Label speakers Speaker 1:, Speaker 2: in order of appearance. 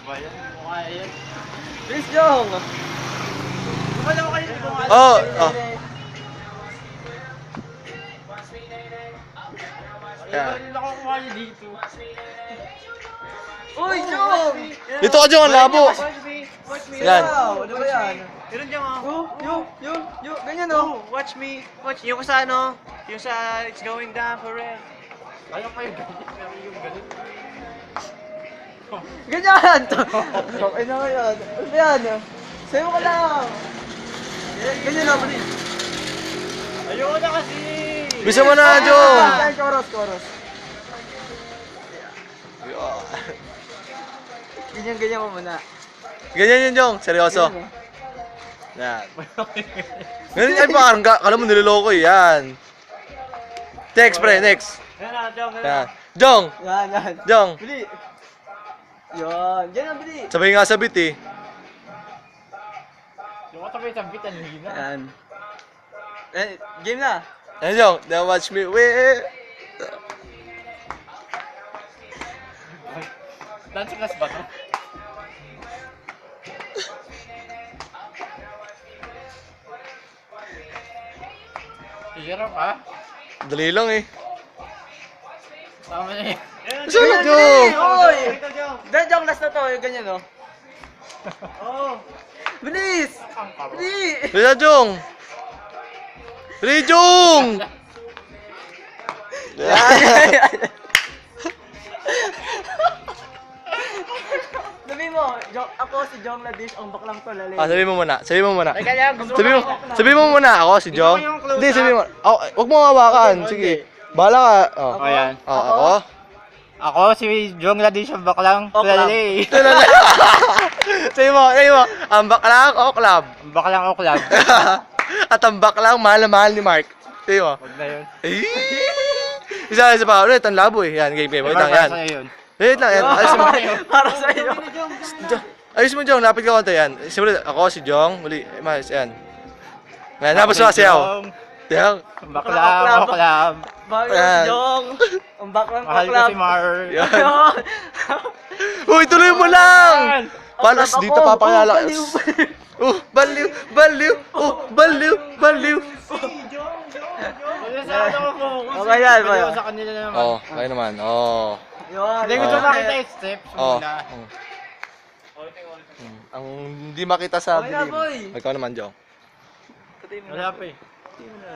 Speaker 1: ba yan? Mukha yan.
Speaker 2: Please, Jong!
Speaker 1: Kumala mo kayo kung ano.
Speaker 3: Oh, oh.
Speaker 1: Ay, hindi ako kumali dito.
Speaker 2: Uy, Jong!
Speaker 3: Dito ka dyan, ang labo.
Speaker 1: Watch me. Watch me.
Speaker 3: Yan.
Speaker 2: Wow, ano ba yan?
Speaker 1: Meron dyan ako.
Speaker 2: Ganyan oh.
Speaker 1: Watch me. Watch. Yung sa ano? Yung sa it's going down for real. Ayaw pa yung ganyan. Pero yung ganun.
Speaker 2: Ganyan! Okay na ngayon. Ano ba yan? Sayo ka lang! Ganyan na, mali.
Speaker 1: Ayoko na kasi.
Speaker 3: Bisa mo na, Jong.
Speaker 2: Chorus. Ganyan mo muna.
Speaker 3: Ganyan yun, Jong. Seryoso. Yan. Ganyan yan pa, kala mo niloloko eh. Yan. Next, pre, next.
Speaker 1: Yan na, Jong.
Speaker 3: Yan. Jong!
Speaker 2: Yan.
Speaker 3: Jong!
Speaker 2: Bili. Yan. Yan ang bili.
Speaker 3: Sabay nga sabit eh.
Speaker 1: Yung katabay sa bit, ang hina.
Speaker 2: Yan. Game na.
Speaker 3: Yan, Jong. Now watch me. Wait.
Speaker 1: Dance class ba to? Hirap ah.
Speaker 3: Dali lang eh.
Speaker 1: Tama na eh.
Speaker 3: Saan na, Jong?
Speaker 2: Oy!
Speaker 1: Ito, Jong.
Speaker 2: Jong, last na to. Yung ganyan oh.
Speaker 1: Oo.
Speaker 2: Bilis! Bili!
Speaker 3: Bisa, Jong. Dali, Jong!
Speaker 2: Sabi mo, ako si Jong Ladish, ang baklang to, lali.
Speaker 3: Sabi mo muna.
Speaker 1: Teka lang, gusto
Speaker 3: Sabi mo muna ako si Jong.
Speaker 1: ko yung close
Speaker 3: Hindi,
Speaker 1: up.
Speaker 3: sabi mo. Oh, wag mo hawakan. Sige. Bahala ka. Oh.
Speaker 1: O yan.
Speaker 3: Oh, ako.
Speaker 1: Ako si Jong Ladish ang baklang
Speaker 2: Oklam.
Speaker 1: Lalay.
Speaker 3: Sabi mo. Ang baklang o club.
Speaker 1: Ang baklang oklam.
Speaker 3: At ang baklang mahal na mahal ni Mark. Sabi mo.
Speaker 1: Huwag na yun.
Speaker 3: Isa pa. Ulit, ang labo eh. Yan, game. Wait lang, yan.
Speaker 1: Sa'yo yun.
Speaker 3: Wait lang, yan. Ayos mo.
Speaker 2: Para sa iyo.
Speaker 3: Ayos mo, Jong. Lapit ka konti yan. Simula, ako si Jong. Uli, mas, yan. Yan, tapos sumasayaw. Yan.
Speaker 1: Ang baklang oklam.
Speaker 2: Bago
Speaker 3: Ayan.
Speaker 2: si Jong. Ang baklang
Speaker 1: Mahal ko si Mark.
Speaker 3: Yan. Uy, tuloy mo lang! Palos dito papakilala. Baliw!
Speaker 2: Okay yan,
Speaker 1: Baliw
Speaker 2: boy.
Speaker 1: sa kanila naman.
Speaker 3: Oh, kayo naman. Oh.
Speaker 2: Yun.
Speaker 1: Hindi ko
Speaker 3: Oh.
Speaker 1: makita yung steps
Speaker 3: Oh.
Speaker 1: muna.
Speaker 3: Ang hindi makita sa
Speaker 2: Okay na,
Speaker 3: dilim.
Speaker 2: boy.
Speaker 3: Ikaw naman, Jong.
Speaker 2: Patay mo na.
Speaker 1: Wala pa eh.
Speaker 2: Patay mo na.